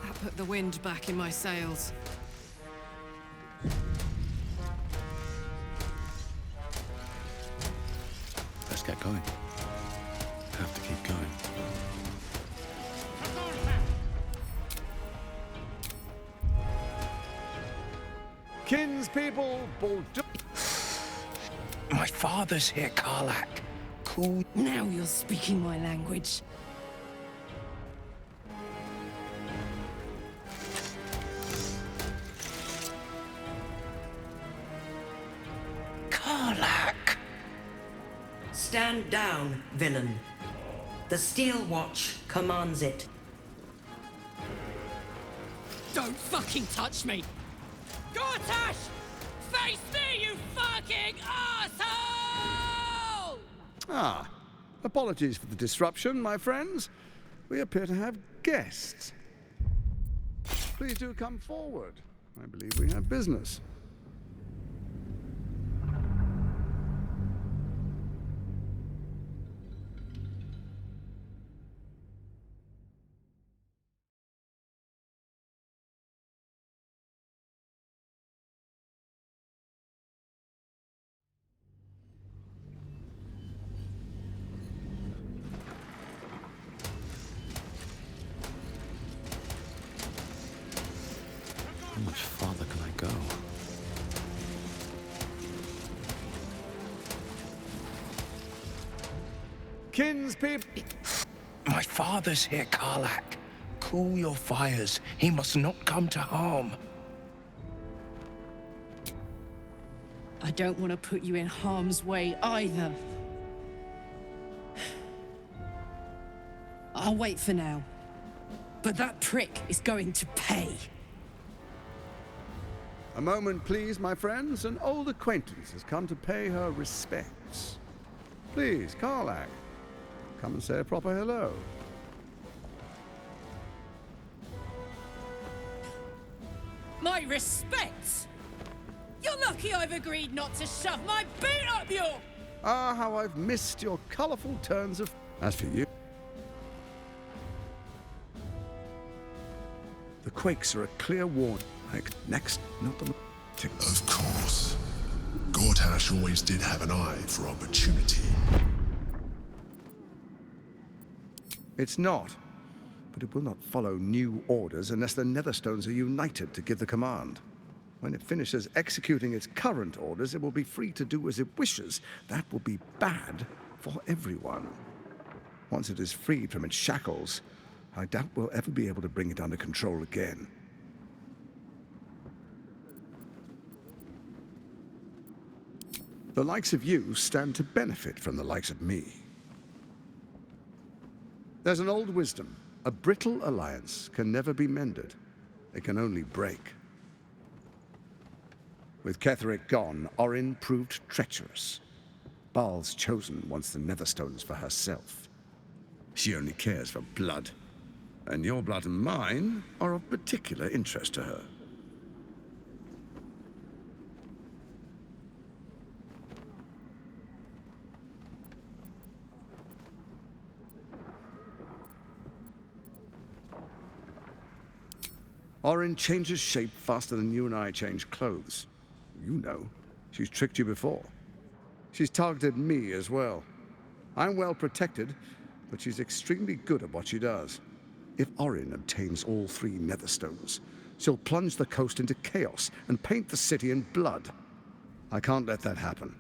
That put the wind back in my sails. Let's get going. Have to keep going. Kinspeople, Baldur. My father's here, Karlach. Cool. Now you're speaking my language. Karlach! Stand down, villain. The Steel Watch commands it. Don't fucking touch me! Gorthash! Face me, you fucking asshole! Ah, apologies for the disruption, my friends. We appear to have guests. Please do come forward. I believe we have business. How much farther can I go? Kinspeople. My father's here, Karlach. Cool your fires. He must not come to harm. I don't want to put you in harm's way either. I'll wait for now. But that prick is going to pay. A moment, please, my friends. An old acquaintance has come to pay her respects. Please, Karlach, come and say a proper hello. My respects! You're lucky I've agreed not to shove my boot up your... Ah, how I've missed your colourful turns of... As for you... The quakes are a clear warning. Like, next, not the... Of course. Gorthash always did have an eye for opportunity. It's not. But it will not follow new orders unless the Netherstones are united to give the command. When it finishes executing its current orders, it will be free to do as it wishes. That will be bad for everyone. Once it is freed from its shackles, I doubt we'll ever be able to bring it under control again. The likes of you stand to benefit from the likes of me. There's an old wisdom. A brittle alliance can never be mended. It can only break. With Cleric gone, Orin proved treacherous. Baal's chosen wants the Netherstones for herself. She only cares for blood. And your blood and mine are of particular interest to her. Orin changes shape faster than you and I change clothes. You know, she's tricked you before. She's targeted me as well. I'm well protected, but she's extremely good at what she does. If Orin obtains all 3 Netherstones, she'll plunge the coast into chaos and paint the city in blood. I can't let that happen.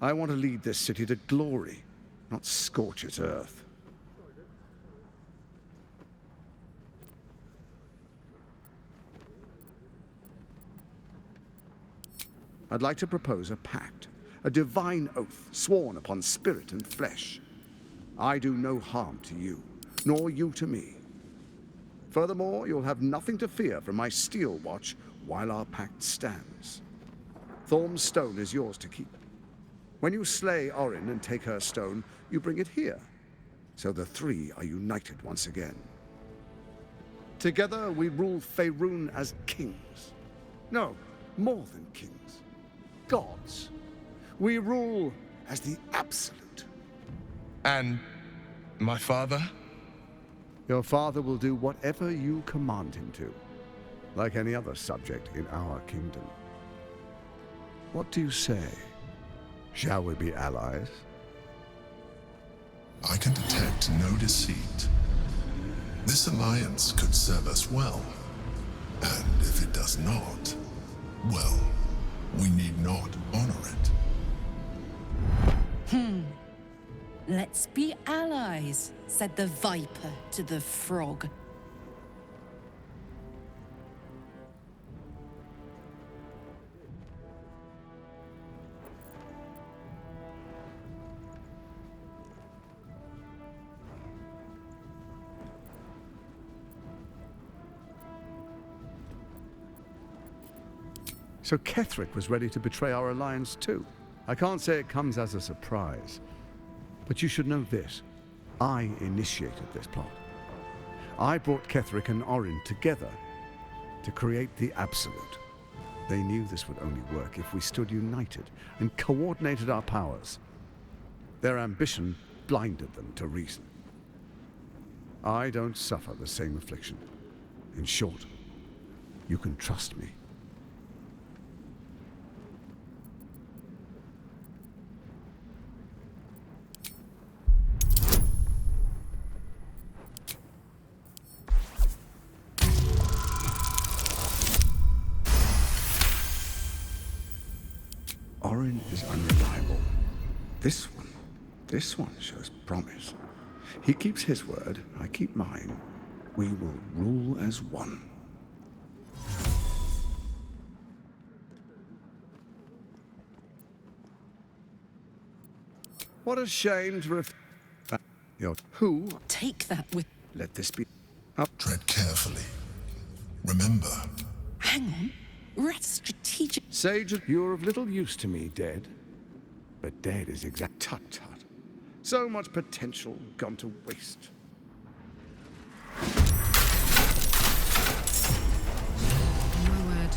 I want to lead this city to glory, not scorch its earth. I'd like to propose a pact, a divine oath sworn upon spirit and flesh. I do no harm to you, nor you to me. Furthermore, you'll have nothing to fear from my steel watch while our pact stands. Thorm's stone is yours to keep. When you slay Orin and take her stone, you bring it here. So the three are united once again. Together we rule Faerun as kings. No, more than kings. Gods. We rule as the Absolute. And my father? Your father will do whatever you command him to, like any other subject in our kingdom. What do you say? Shall we be allies? I can detect no deceit. This alliance could serve us well. And if it does not, well, we need not honor it. Let's be allies, said the viper to the frog. So Cleric was ready to betray our alliance too. I can't say it comes as a surprise, but you should know this. I initiated this plot. I brought Cleric and Orin together to create the Absolute. They knew this would only work if we stood united and coordinated our powers. Their ambition blinded them to reason. I don't suffer the same affliction. In short, you can trust me. Orin is unreliable. This one shows promise. He keeps his word, I keep mine. We will rule as one. What a shame to who? Take that with... Let this be up. Tread carefully. Remember, Hang on. Rat's strategic... Sage, you're of little use to me, dead. But dead is exact. Tut-tut. So much potential gone to waste. My word.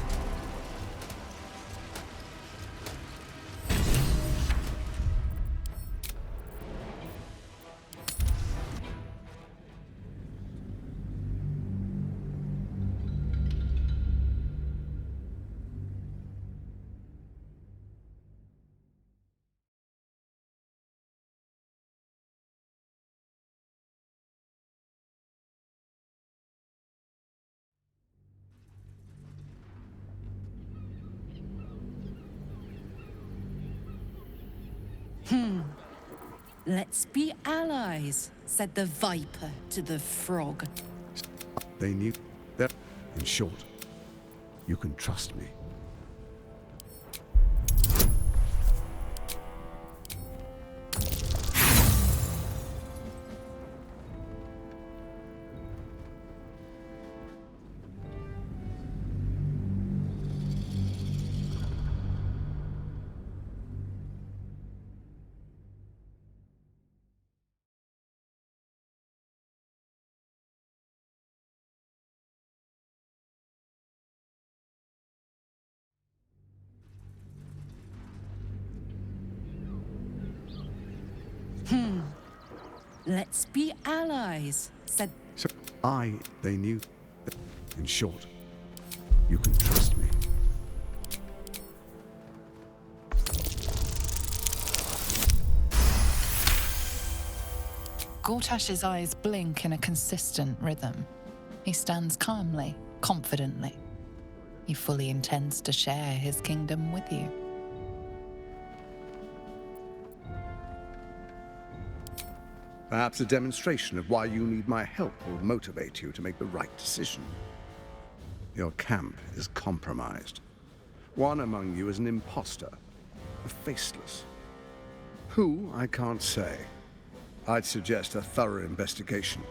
Let's be allies, said the viper to the frog. They knew that. In short, you can trust me. Let's be allies, said... So they knew that. In short, you can trust me. Gortash's eyes blink in a consistent rhythm. He stands calmly, confidently. He fully intends to share his kingdom with you. Perhaps a demonstration of why you need my help will motivate you to make the right decision. Your camp is compromised. One among you is an imposter, a faceless. Who, I can't say. I'd suggest a thorough investigation.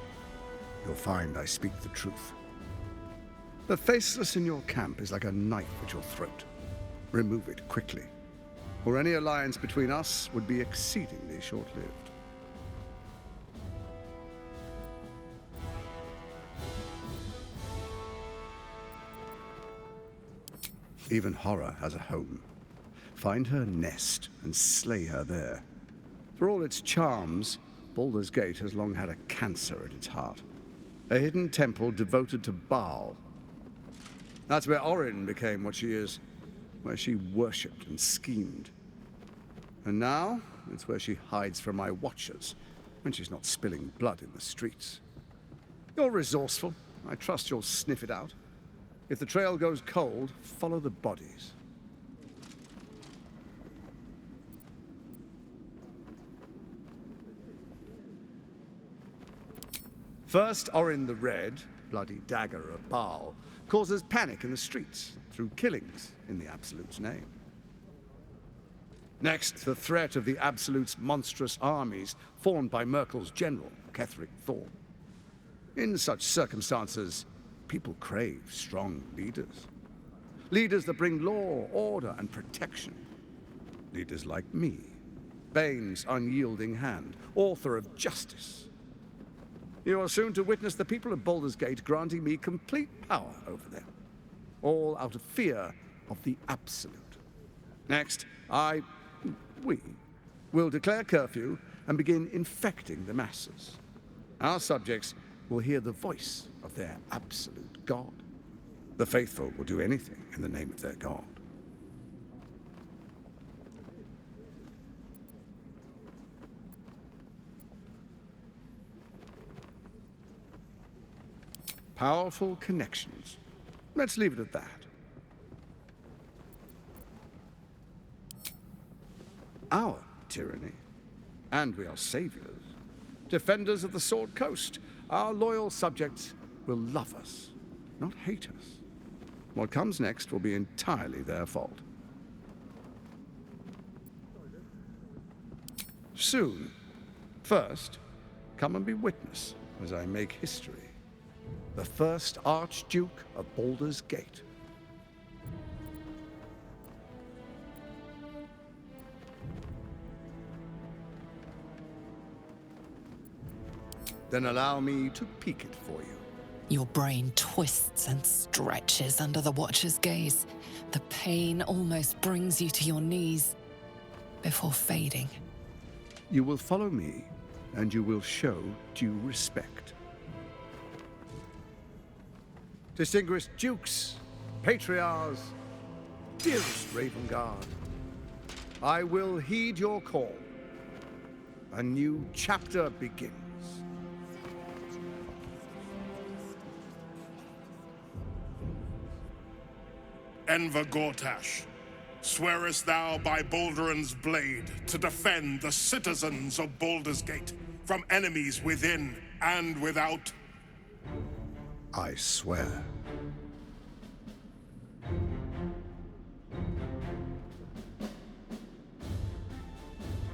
You'll find I speak the truth. The faceless in your camp is like a knife at your throat. Remove it quickly. or any alliance between us would be exceedingly short-lived. Even horror has a home. Find her nest and slay her there. For all its charms, Baldur's Gate has long had a cancer at its heart. A hidden temple devoted to Baal. That's where Orin became what she is, where she worshipped and schemed. And now, it's where she hides from my watchers, when she's not spilling blood in the streets. You're resourceful. I trust you'll sniff it out. If the trail goes cold, follow the bodies. First, Orin the Red, bloody dagger of Baal, causes panic in the streets through killings in the Absolute's name. Next, the threat of the Absolute's monstrous armies formed by Merkel's general, Ketheric Thorn. In such circumstances, people crave strong leaders. Leaders that bring law, order, and protection. Leaders like me, Bane's unyielding hand, author of justice. You are soon to witness the people of Baldur's Gate granting me complete power over them, all out of fear of the Absolute. Next, we will declare curfew and begin infecting the masses. Our subjects will hear the voice of their absolute God. The faithful will do anything in the name of their God. Powerful connections. Let's leave it at that. Our tyranny. And we are saviors. Defenders of the Sword Coast. Our loyal subjects will love us, not hate us. What comes next will be entirely their fault. Soon. First, come and be witness as I make history. The first Archduke of Baldur's Gate. Then allow me to peek it for you. Your brain twists and stretches under the Watcher's gaze. The pain almost brings you to your knees before fading. You will follow me, and you will show due respect. Distinguished dukes, patriarchs, dearest Ravengard, I will heed your call. A new chapter begins. Enver Gorthash, swearest thou by Balduran's blade to defend the citizens of Baldur's Gate from enemies within and without? I swear.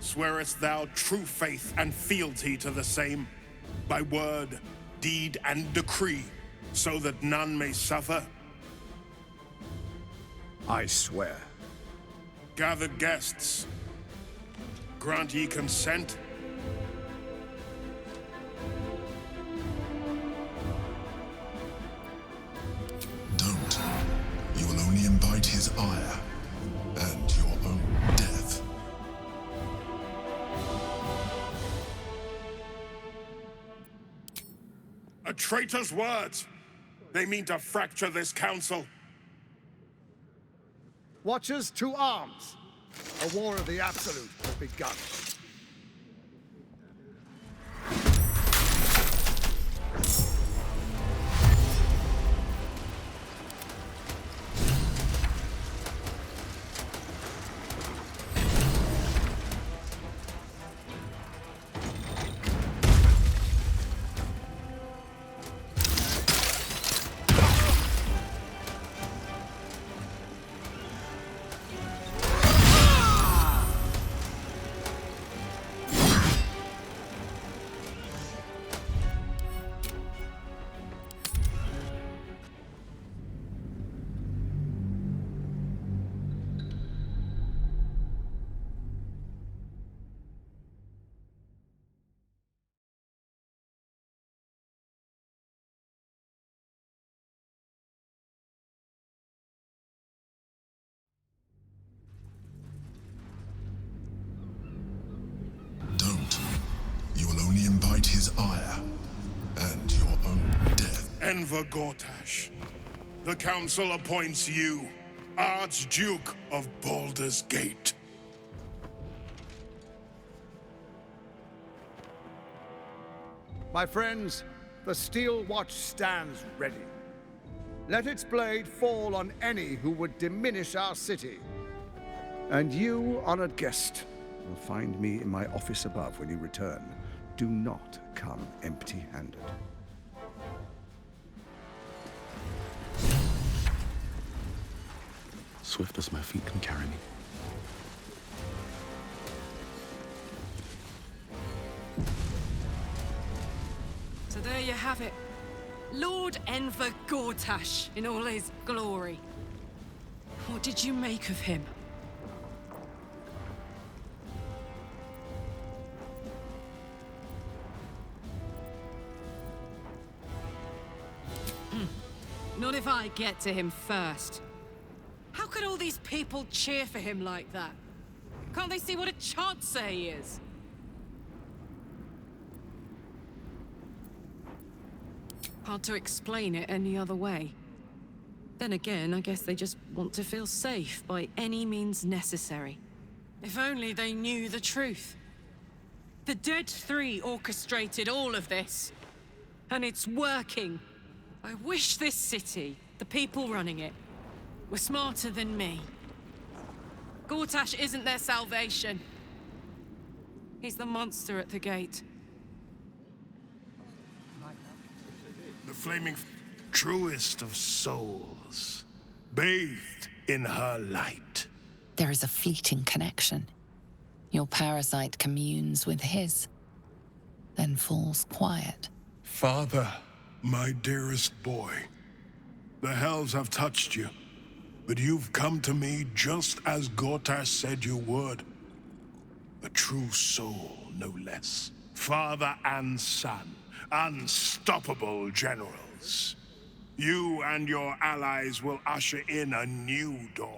Swearest thou true faith and fealty to the same, by word, deed, and decree, so that none may suffer? I swear. Gathered guests, grant ye consent? Don't. You will only invite his ire and your own death. A traitor's words! They mean to fracture this council. Watchers, to arms! A war of the Absolute has begun. his ire and your own death. Enver Gorthash, the Council appoints you Archduke of Baldur's Gate. My friends, the Steel Watch stands ready. Let its blade fall on any who would diminish our city. And you, honored guest, will find me in my office above when you return. Do not come empty-handed. Swift as my feet can carry me. So there you have it. Lord Enver Gortash in all his glory. What did you make of him? Not if I get to him first. How could all these people cheer for him like that? Can't they see what a chancer he is? Hard to explain it any other way. Then again, I guess they just want to feel safe by any means necessary. If only they knew the truth. The Dead Three orchestrated all of this. And it's working. I wish this city, the people running it, were smarter than me. Gortash isn't their salvation. He's the monster at the gate. The flaming truest of souls, bathed in her light. There is a fleeting connection. Your parasite communes with his, then falls quiet. Father, my dearest boy, the hells have touched you, but you've come to me just as Gortash said you would. A true soul, no less. Father and son, unstoppable generals. You and your allies will usher in a new dawn.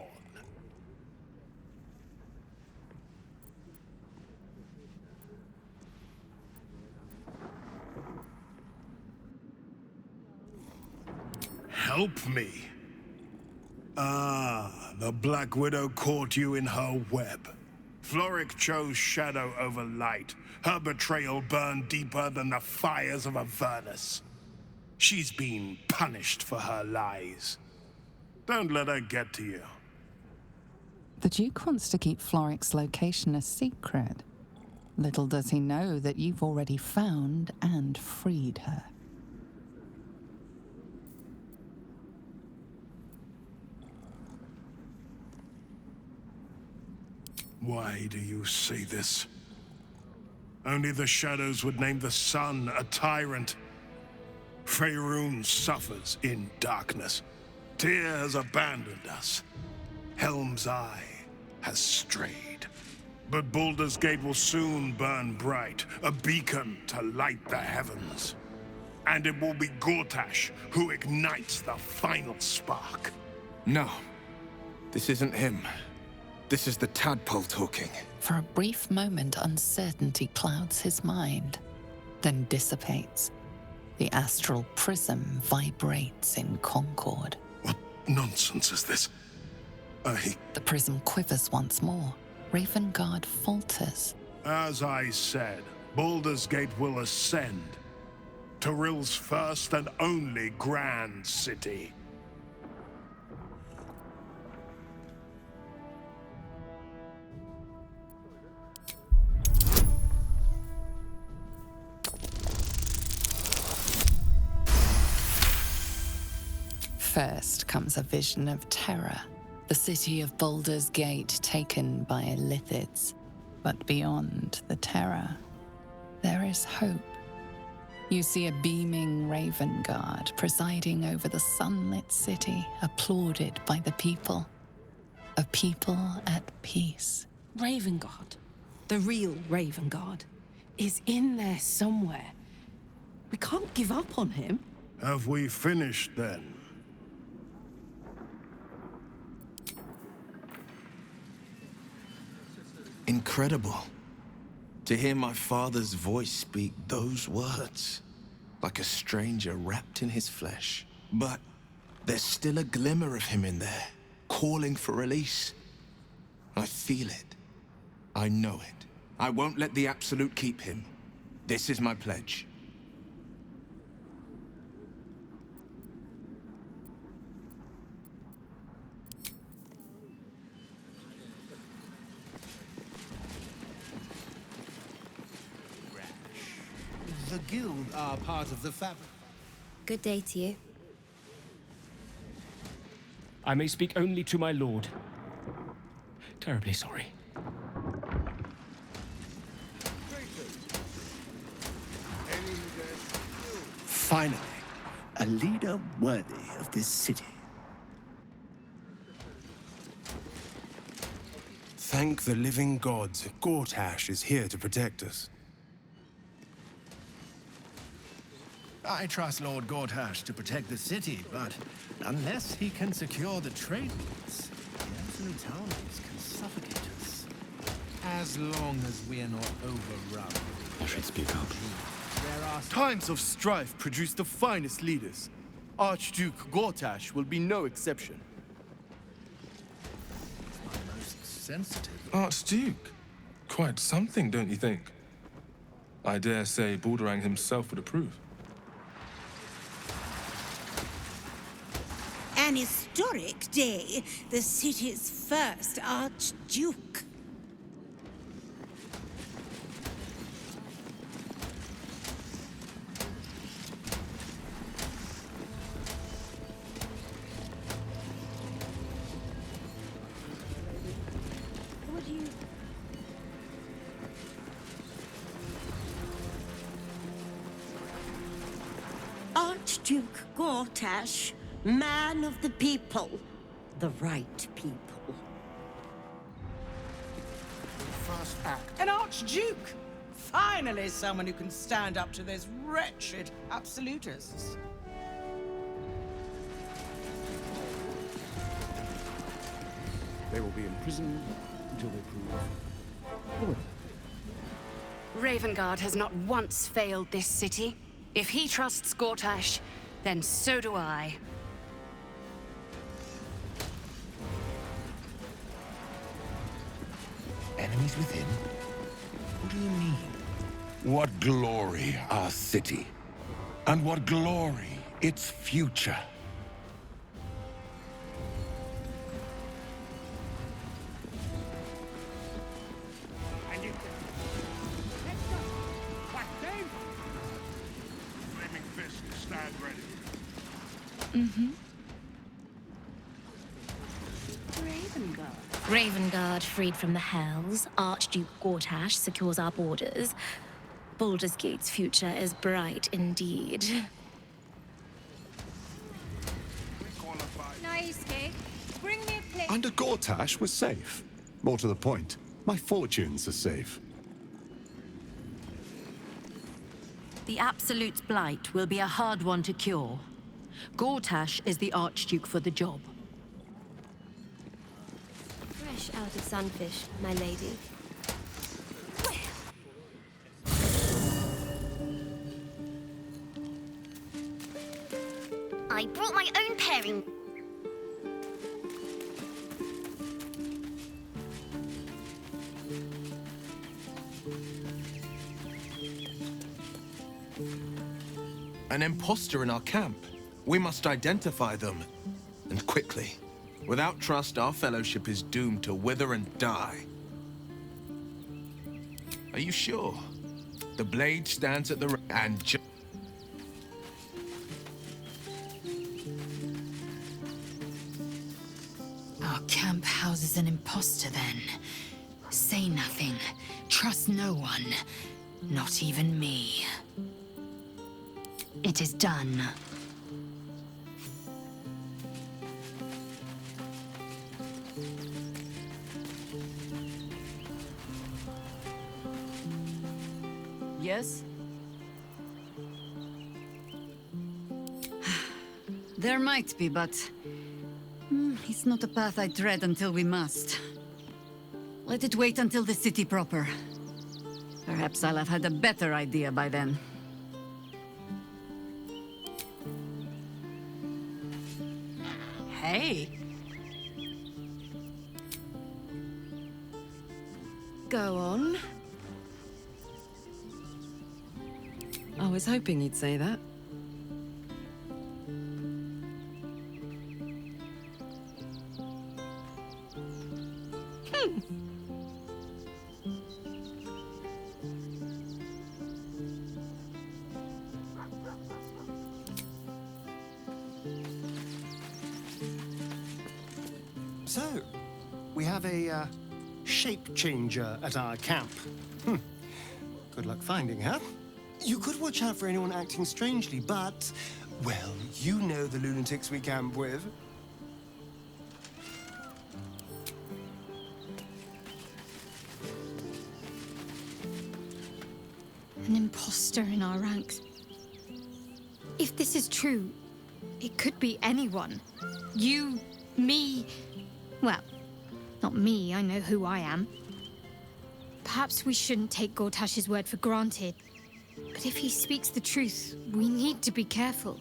Help me. Ah, the Black Widow caught you in her web. Floric chose shadow over light. Her betrayal burned deeper than the fires of Avernus. She's been punished for her lies. Don't let her get to you. The Duke wants to keep Floric's location a secret. Little does he know that you've already found and freed her. Why do you say this? Only the shadows would name the sun a tyrant. Faerun suffers in darkness. Tyr has abandoned us. Helm's Eye has strayed. But Baldur's Gate will soon burn bright, a beacon to light the heavens. And it will be Gortash who ignites the final spark. No, this isn't him. This is the tadpole talking. For a brief moment, uncertainty clouds his mind, then dissipates. The astral prism vibrates in concord. What nonsense is this? The prism quivers once more. Ravengard falters. As I said, Baldur's Gate will ascend. Tyrill's first and only grand city. First comes a vision of terror. The city of Baldur's Gate taken by Lithids. But beyond the terror, there is hope. You see a beaming Ravengard presiding over the sunlit city, applauded by the people. A people at peace. Ravengard, the real Ravengard, is in there somewhere. We can't give up on him. Have we finished then? Incredible. To hear my father's voice speak those words, like a stranger wrapped in his flesh. But there's still a glimmer of him in there, calling for release. I feel it. I know it. I won't let the Absolute keep him. This is my pledge. The guild are part of the fabric. Good day to you. I may speak only to my lord. Terribly sorry. Finally, a leader worthy of this city. Thank the living gods, Gorthash is here to protect us. I trust Lord Gorthash to protect the city, but unless he can secure the trade routes, the absolute armies can suffocate us. As long as we're not overrun. I should speak up. Times of strife produce the finest leaders. Archduke Gorthash will be no exception. My most sensitive. Archduke? Quite something, don't you think? I dare say Baldur himself would approve. An historic day, the city's first Archduke. Archduke Gortash, man of the people, the right people. First act. An Archduke! Finally someone who can stand up to those wretched absolutists. They will be imprisoned until they prove. Ravengard has not once failed this city. If he trusts Gortash, then so do I. Enemies within? What do you mean? What glory our city, and what glory its future. Flaming fist, stand ready. Ravengard freed from the Hells. Archduke Gortash secures our borders. Baldur's Gate's future is bright indeed. Naisuke, bring me a plate. Under Gortash, we're safe. More to the point, my fortunes are safe. The Absolute's blight will be a hard one to cure. Gortash is the Archduke for the job. Fresh out of sunfish, my lady. I brought my own pairing. An imposter in our camp. We must identify them, and quickly. Without trust, our fellowship is doomed to wither and die. Are you sure? The blade stands at the and Our camp houses an imposter then. Say nothing. Trust no one. Not even me. It is done. Yes? There might be, but... it's not a path I tread until we must. Let it wait until the city proper. Perhaps I'll have had a better idea by then. Hey. Go on. I was hoping you'd say that. So, we have a shape changer at our camp. Good luck finding her. You could watch out for anyone acting strangely, but, well, you know the lunatics we camp with. An imposter in our ranks. If this is true, it could be anyone. You, me... Well, not me, I know who I am. Perhaps we shouldn't take Gorthash's word for granted. But if he speaks the truth, we need to be careful.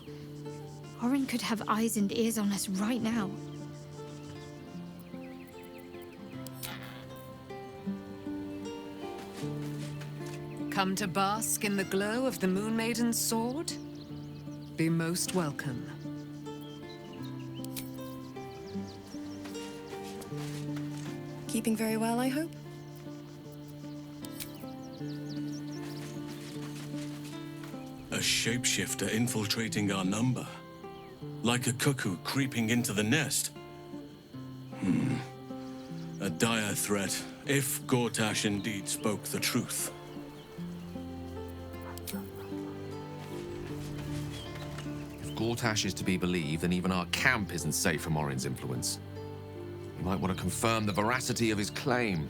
Orin could have eyes and ears on us right now. Come to bask in the glow of the Moon Maiden's sword? Be most welcome. Keeping very well, I hope? A shapeshifter infiltrating our number. Like a cuckoo creeping into the nest. A dire threat, if Gortash indeed spoke the truth. If Gortash is to be believed, then even our camp isn't safe from Orin's influence. We might want to confirm the veracity of his claim,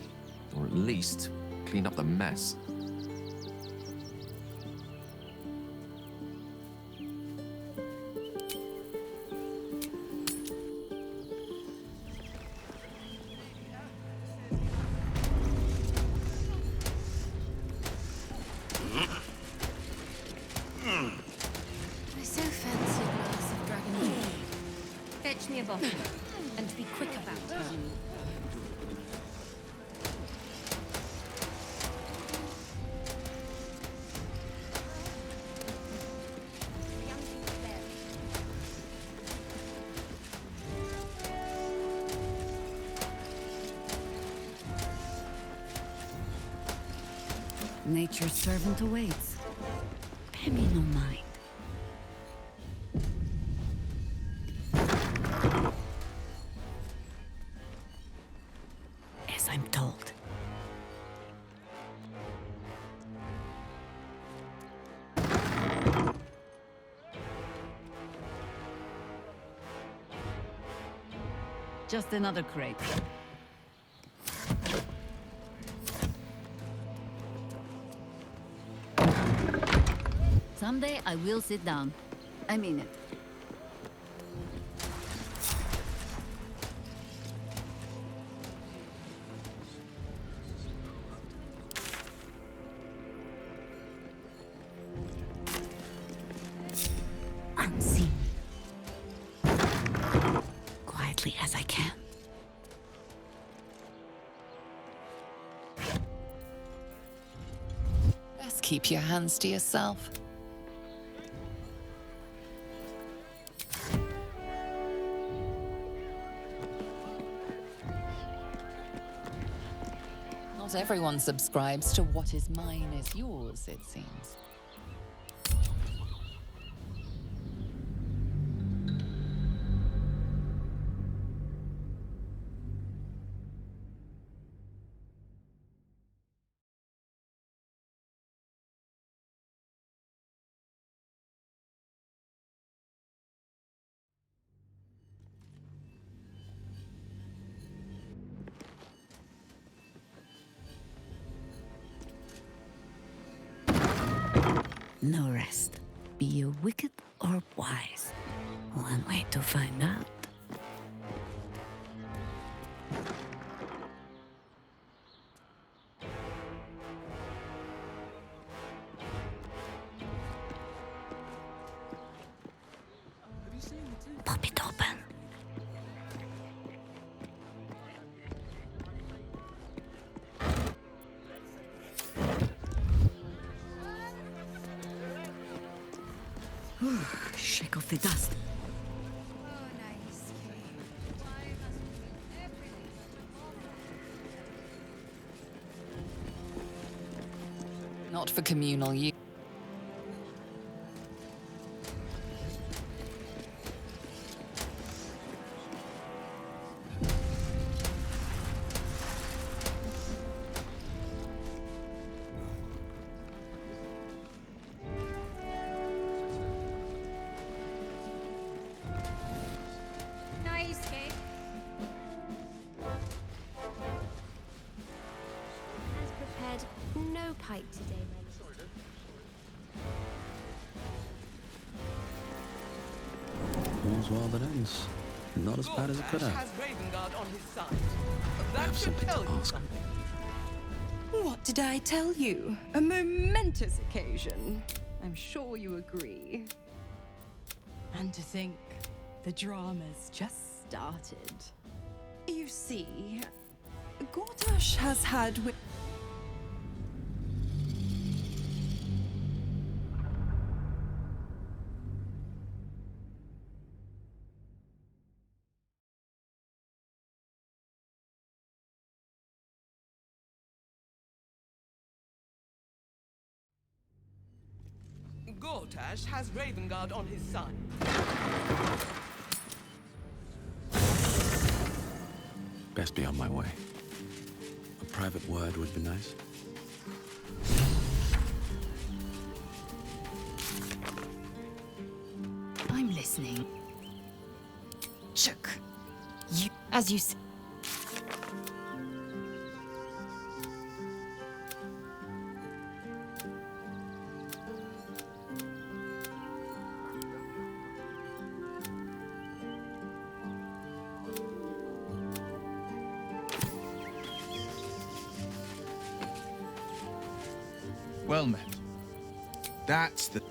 or at least clean up the mess. I so fancy a glass of dragon wine. Fetch me a bottle, and be quick about it. Nature's servant awaits. Pay me no mind. As I'm told. Just another crate. Someday I will sit down. I mean it. Unseen. Quietly as I can. Best keep your hands to yourself. Not everyone subscribes to what is mine is yours, it seems. No rest. Be you wicked or wise. One way to find out. Shake off the dust. Not for communal use. Nice cake. As prepared, no pipe today, my All's well that ends. Not as bad as it could have. Has Ravengard on his side. I have something to ask. What did I tell you? A momentous occasion. I'm sure you agree. And to think, the drama's just started. You see, Gorthash has had Gortash has Ravengard on his side. Best be on my way. A private word would be nice. I'm listening. Chook. You, as you said. Well met. That's the...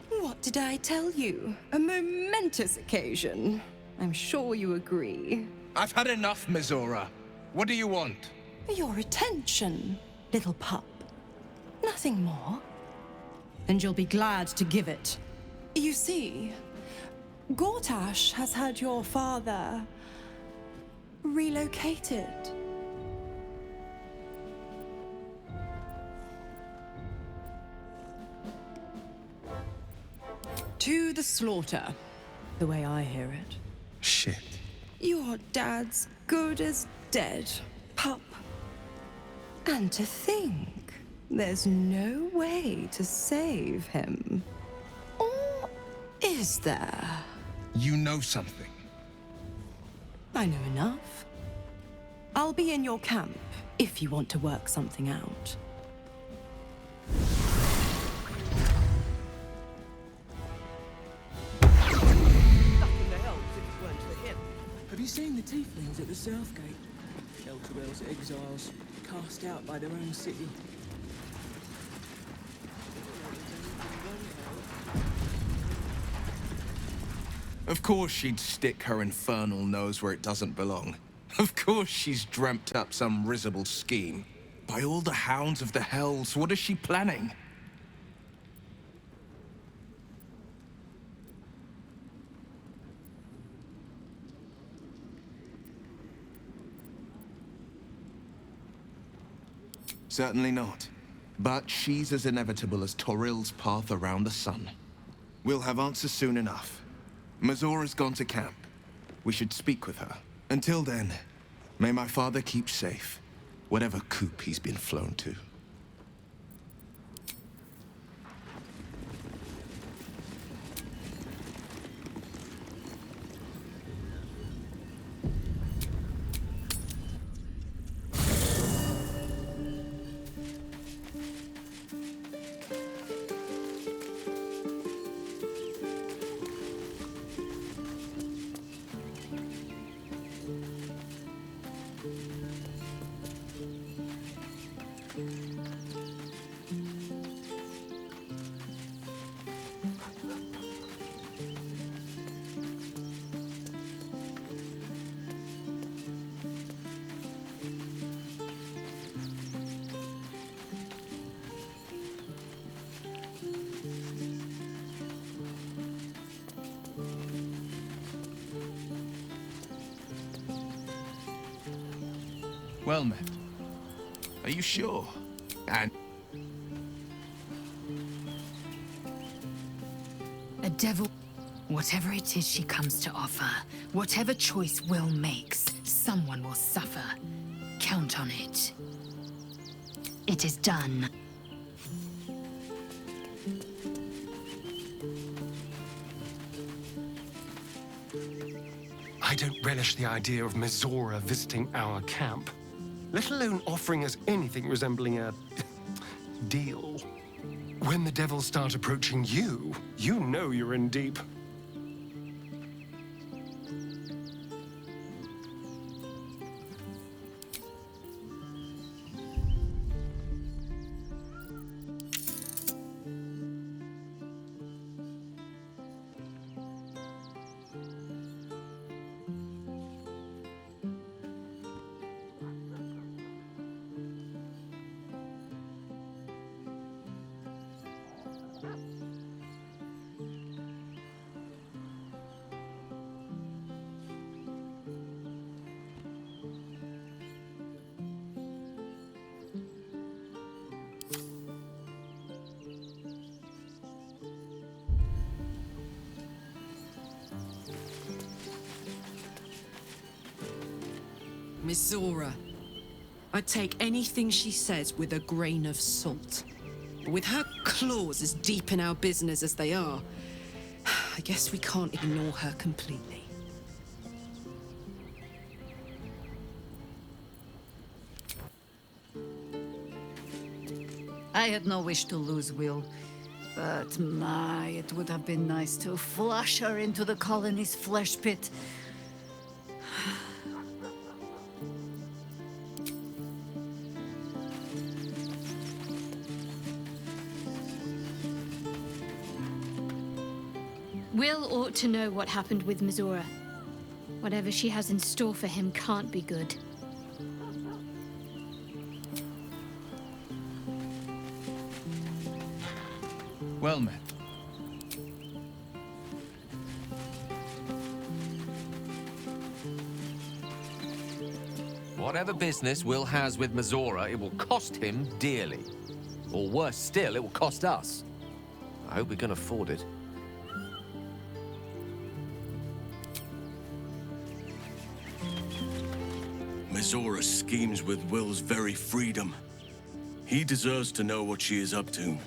What did I tell you? A momentous occasion. I'm sure you agree. I've had enough, Mizora. What do you want? Your attention, little pup. Nothing more. And you'll be glad to give it. You see, Gortash has had your father relocated. To the slaughter, the way I hear it. Shit. Your dad's good as dead, pup. And to think, there's no way to save him. Or is there? You know something. I know enough. I'll be in your camp if you want to work something out. Have you seen the tieflings at the South Gate? Elturel's exiles, cast out by their own city. Of course she'd stick her infernal nose where it doesn't belong. Of course she's dreamt up some risible scheme. By all the hounds of the hells, what is she planning? Certainly not. But she's as inevitable as Toril's path around the sun. We'll have answers soon enough. Mazora's gone to camp. We should speak with her. Until then, may my father keep safe, whatever coop he's been flown to. Well met. Are you sure? And... A devil... Whatever it is she comes to offer, whatever choice Will makes, someone will suffer. Count on it. It is done. I don't relish the idea of Mizora visiting our camp, let alone offering us anything resembling a deal. When the devils start approaching you, you know you're in deep. Mizora. I take anything she says with a grain of salt. But with her claws as deep in our business as they are, I guess we can't ignore her completely. I had no wish to lose Will, but my, it would have been nice to flush her into the colony's flesh pit. Will ought to know what happened with Mizora. Whatever she has in store for him can't be good. Well met. Whatever business Will has with Mizora, it will cost him dearly. Or worse still, it will cost us. I hope we can afford it. Mizora schemes with Will's very freedom. He deserves to know what she is up to.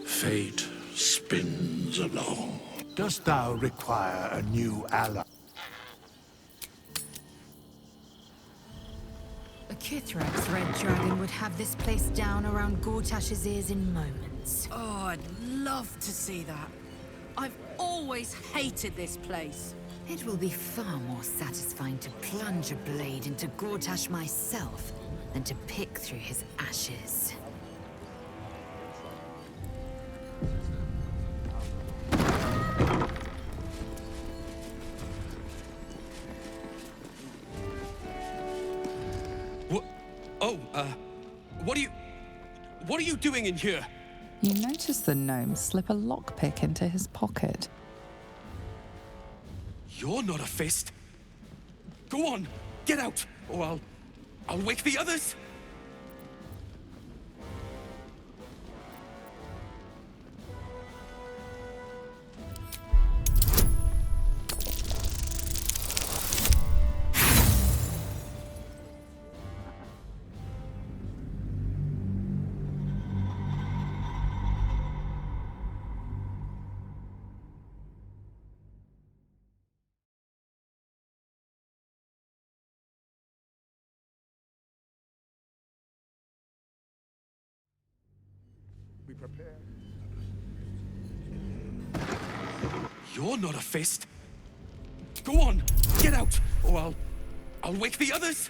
Fate spins along. Dost thou require a new ally? A Kithrak's red dragon would have this place down around Gortash's ears in moments. Oh, I'd love to see that. I've always hated this place. It will be far more satisfying to plunge a blade into Gortash myself than to pick through his ashes. What are you doing in here? You notice the gnome slip a lockpick into his pocket. You're not a fist. Go on, get out, or I'll wake the others. Prepare. You're not a fist. Go on, get out, or I'll wake the others.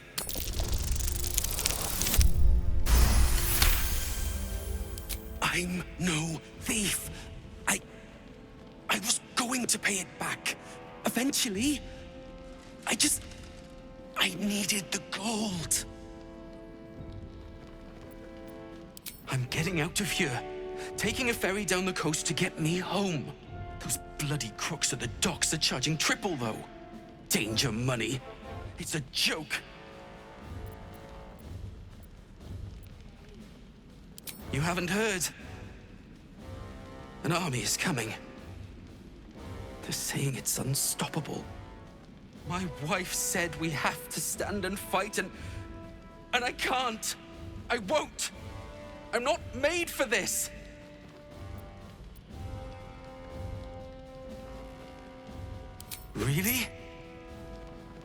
I'm no thief. I was going to pay it back. Eventually. I needed the gold. I'm getting out of here. taking a ferry down the coast to get me home. Those bloody crooks at the docks are charging triple, though. Danger money. It's a joke. You haven't heard? An army is coming. They're saying it's unstoppable. My wife said we have to stand and fight, and I can't. I won't. I'm not made for this. Really?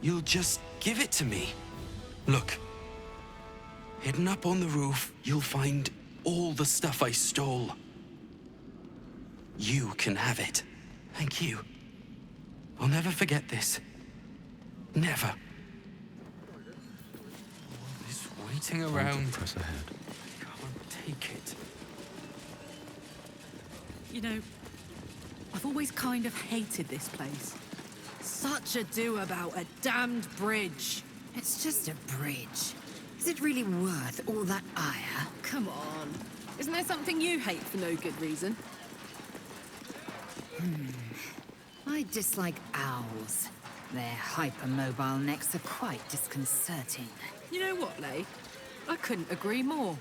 You'll just give it to me? Look. Hidden up on the roof, you'll find all the stuff I stole. You can have it. Thank you. I'll never forget this. Never. All this waiting around. Press ahead. I can't take it. You know, I've always kind of hated this place. Such ado about a damned bridge. It's just a bridge. Is it really worth all that ire? Come on. Isn't there something you hate for no good reason? I dislike owls. Their hypermobile necks are quite disconcerting. You know what, Lay? I couldn't agree more.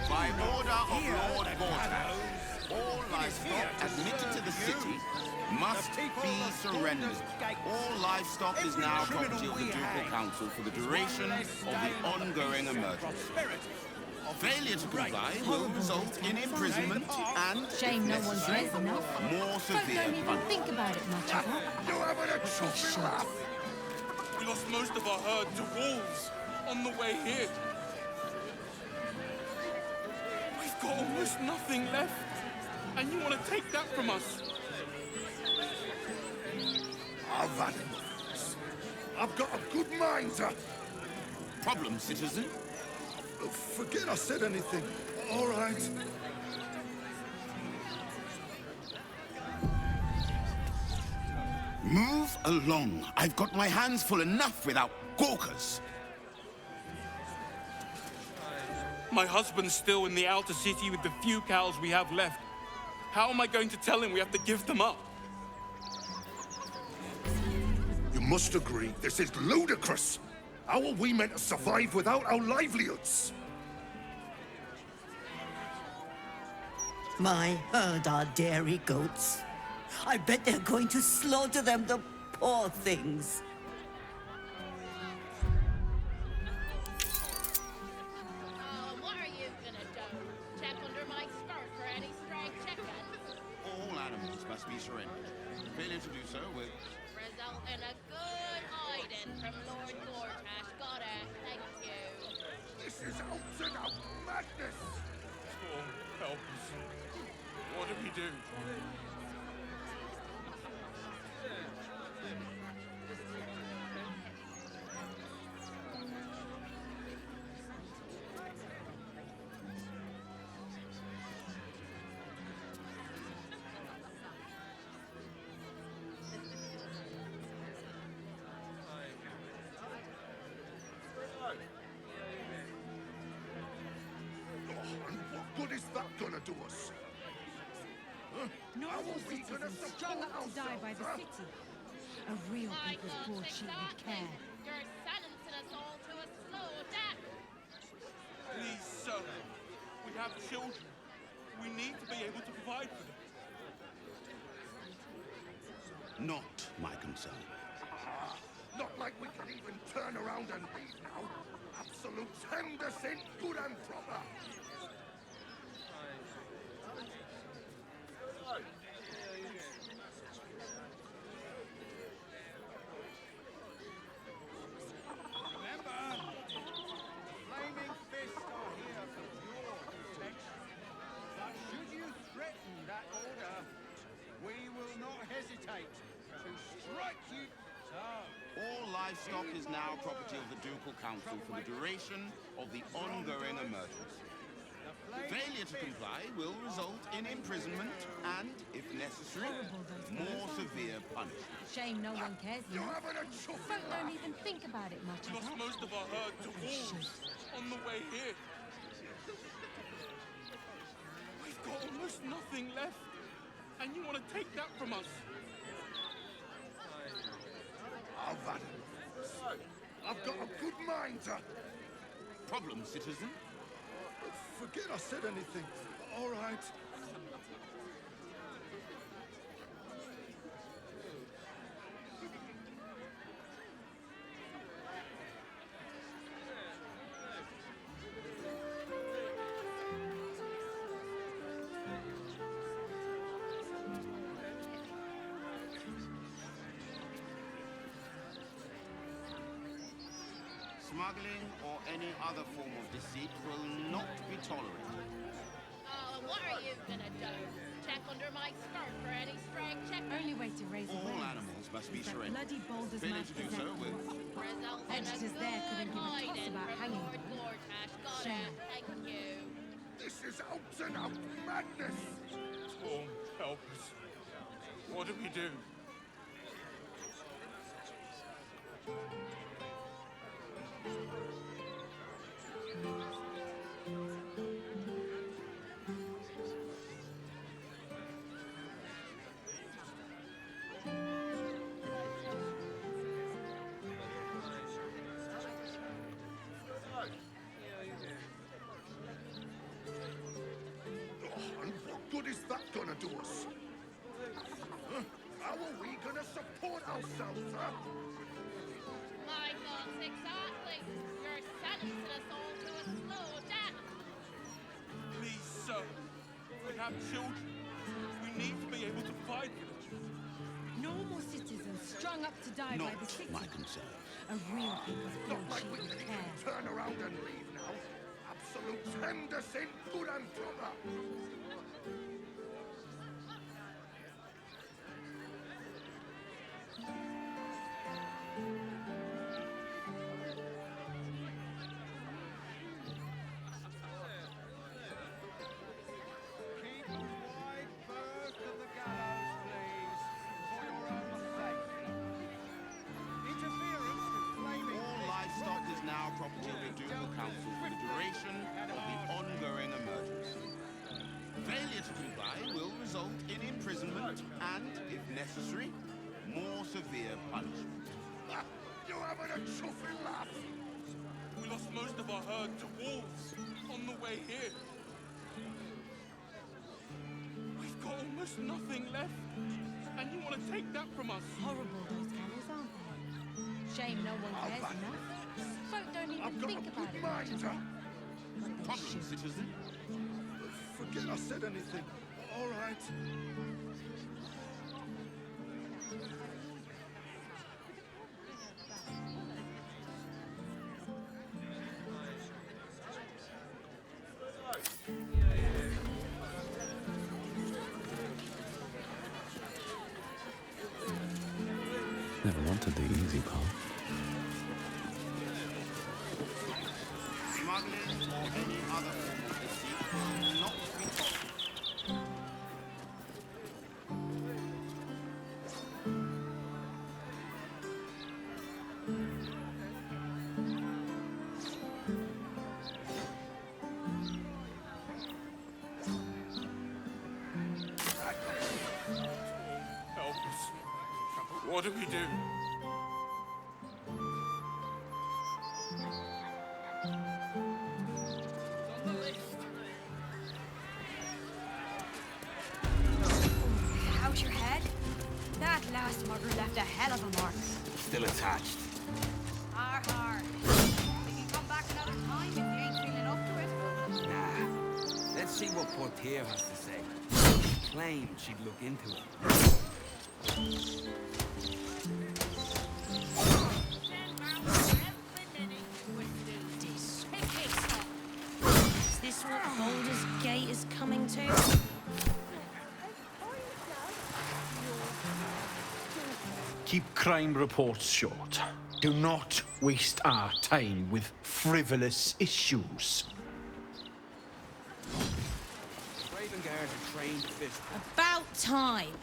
By order of Lord Gorthash, all livestock admitted to the city must be surrendered. All livestock is now property of the Ducal Council for the duration of the ongoing emergency. Failure to comply will result in imprisonment and, Shame no one's less enough. more Folk severe don't even punishment. think about it much, I hope. You're having a chopping laugh. We lost most of our herd to wolves on the way here. We've got almost nothing left, and you want to take that from us? I've had enough. I've got a good mind to... Problem, citizen? Forget I said anything. All right. Move along. I've got my hands full enough without gawkers. My husband's still in the outer city with the few cows we have left. How am I going to tell him we have to give them up? You must agree, this is ludicrous. How are we meant to survive without our livelihoods? My herd are dairy goats. I bet they're going to slaughter them, the poor things. What are you gonna do? Check under my skirt for any stray chickens? All animals must be surrendered. Failure to do so will... Result in a good hiding from Lord Gorthash. Got it. Thank you. This is out and out madness! Oh, help us. What do we do? And what good is that gonna do us? Huh? Normal citizens strung up to die by the city. A real My people's thoughts broadsheet with exactly. care. You're sentencing us all to a slow death. Please, sir. We have children. We need to be able to provide for them. Not my concern. Not like we can even turn around and leave now. Absolute 10% good and proper. Remember, flaming fists are here for your protection. But should you threaten that order, we will not hesitate to strike you. All livestock is now property of the Ducal Council for the duration of the ongoing emergency. Failure to comply will result in imprisonment and, if necessary, more severe punishment. Shame no one cares You're enough. having a chuffing Folk don't laugh. even think about it much. We lost most of our herd to wolves on the way here. We've got almost nothing left. And you want to take that from us? I've had it. I've got a good mind to... Problem, citizen? Forget I said anything. All right. Smuggling or any other form of deceit will not be tolerated. Oh, and what are you gonna do? Check under my skirt for any stray chickens? Only way to raise All awareness. animals must be is that surrendered. bloody Baldur's Failure mouth to do is so out. will... Results in Editors a there couldn't give a toss hiding about from hanging. Lord Gorthash. Got Shame. it. Thank you. This is out and out madness. Torm, help us. What do we do? Oh, and what good is that gonna do us? Huh? How are we gonna support ourselves, huh? My thoughts exactly. You're sentencing us all to a slow death. Please, sir. We have children. We need to be able to provide for them. Normal citizens strung up to die by the Not city. my concern. A real people's Not like we broadsheet can with even care. turn around and leave now. Absolute 10% good and proper. Keep a wide berth of the gallows, please, for your own safety. Interference with flaming All livestock is now property of the Ducal Council for the duration of the ongoing emergency. Failure to comply will result in imprisonment and, if necessary, more severe punishment. Ah, you're having a chuffing laugh. We lost most of our herd to wolves on the way here. We've got almost nothing left. And you want to take that from us? Horrible, those gallows, aren't they? Shame no one cares I've enough. Folk don't even I've got think a about good it much. mind to... Problem, citizen? Forget I said anything. All right. Never wanted the easy path. Smuggling or any other form of deceit will not be tolerated. What do we do? How's your head? That last murder left a hell of a mark. Still attached. Har. We can come back another time if you ain't feeling up to it. Nah. Let's see what Portier has to say. She claimed she'd look into it. Is this what Baldur's Gate is coming to? Keep crime reports short. Do not waste our time with frivolous issues. About time.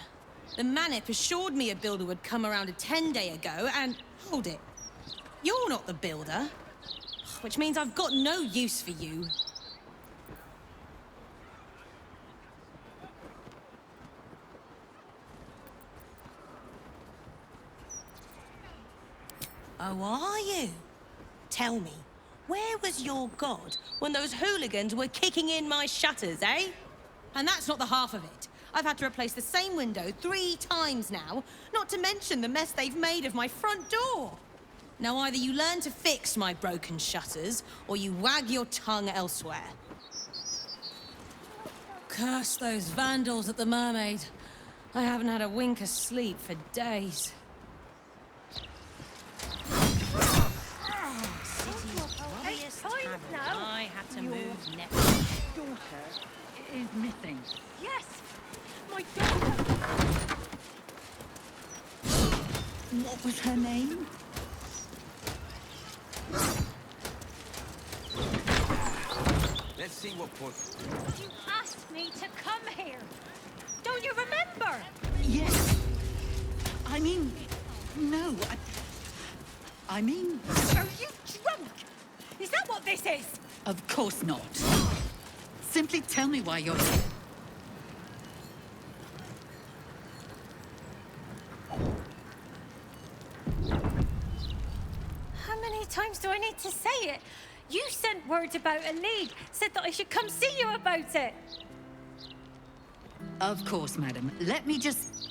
The Manip assured me a builder would come around 10 days ago, and hold it. You're not the builder. Which means I've got no use for you. Oh, are you? Tell me, where was your god when those hooligans were kicking in my shutters, eh? And that's not the half of it. I've had to replace the same window 3 times now, not to mention the mess they've made of my front door. Now either you learn to fix my broken shutters, or you wag your tongue elsewhere. Curse those vandals at the Mermaid. I haven't had a wink of sleep for days. I had to move next. Daughter is missing. Yes, my daughter. What was her name? Let's see what You asked me to come here. Don't you remember? Yes. I mean, no. I mean... Are you drunk? Is that what this is? Of course not. Simply tell me why you're here. How many times do I need to say it? You sent word about a lead, said that I should come see you about it. Of course, madam. Let me just...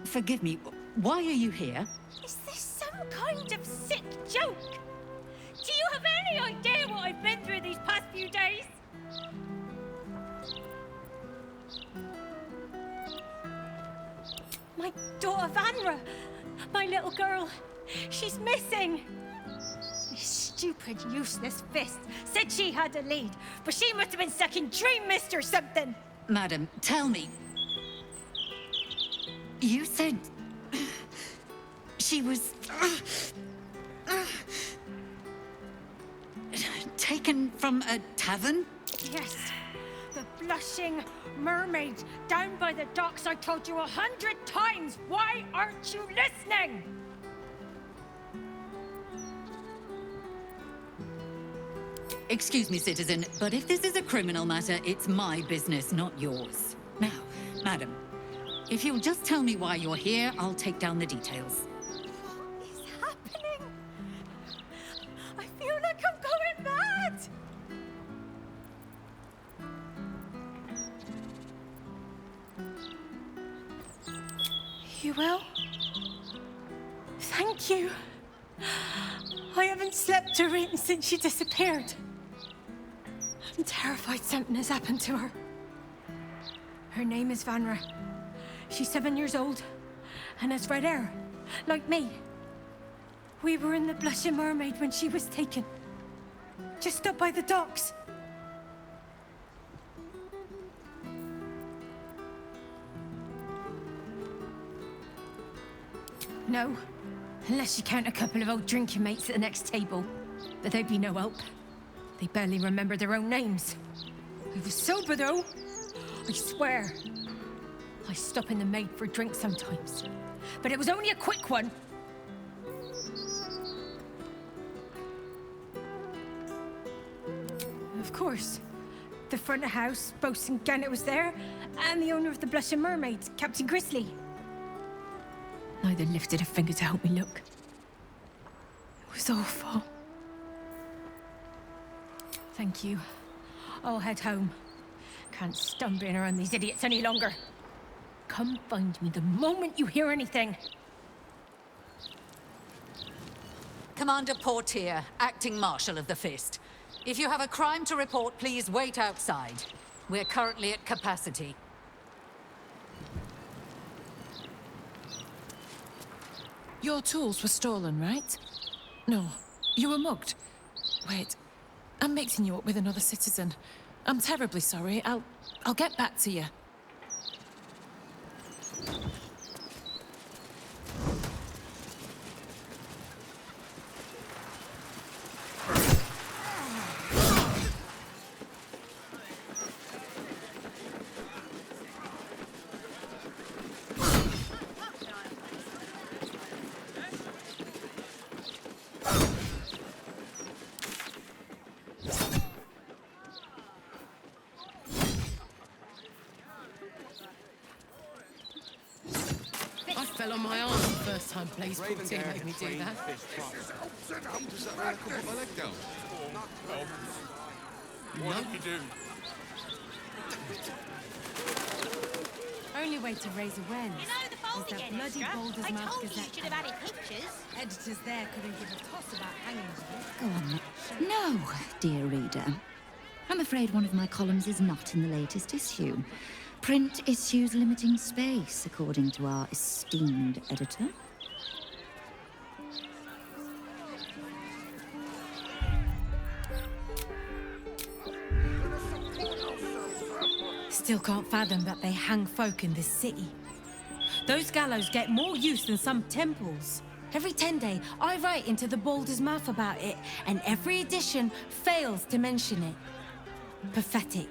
Forgive me. Why are you here? Is this some kind of sick joke? Do you have any idea what I've been through these past few days? My daughter Vanra, my little girl, she's missing. This stupid, useless fist said she had a lead, but she must have been sucking Dream Mist or something. Madam, tell me. You said... she was... taken from a tavern? Yes. The blushing mermaid down by the docks. I told you 100 times. Why aren't you listening? Excuse me, citizen, but if this is a criminal matter, it's my business, not yours. Now, madam, if you'll just tell me why you're here, I'll take down the details. What is happening? I feel like I'm going mad. You will? Thank you. I haven't slept or eaten since she disappeared. I'm terrified something has happened to her. Her name is Vanra. She's 7 years old and has red hair, like me. We were in the Blushing Mermaid when she was taken. Just up by the docks. No, unless you count a couple of old drinking mates at the next table. But they'd be no help. They barely remember their own names. I was sober, though. I swear. I stop in the maid for a drink sometimes. But it was only a quick one. Of course, the front of house, Bosun Gannet was there, and the owner of the Blushing Mermaids, Captain Grizzly. Neither lifted a finger to help me look. It was awful. Thank you. I'll head home. Can't stand being around these idiots any longer. Come find me the moment you hear anything. Commander Portier, acting Marshal of the Fist. If you have a crime to report, please wait outside. We're currently at capacity. Your tools were stolen, right? No, you were mugged. Wait, I'm mixing you up with another citizen. I'm terribly sorry. I'll get back to you. I fell on my arm the first time Blaze Portier made me do that. Does that mean I could put my leg down? What did you do? Only way to raise awareness. You know the fold is that again, bloody extra. Balder's I Mouth told you you Gazette. should have added pictures. Editors there couldn't give a toss about hanging Go on. No, dear reader. I'm afraid one of my columns is not in the latest issue. Print issues limiting space, according to our esteemed editor. Still can't fathom that they hang folk in this city. Those gallows get more use than some temples. Every 10 day, I write into the Balder's Mouth about it, and every edition fails to mention it. Pathetic.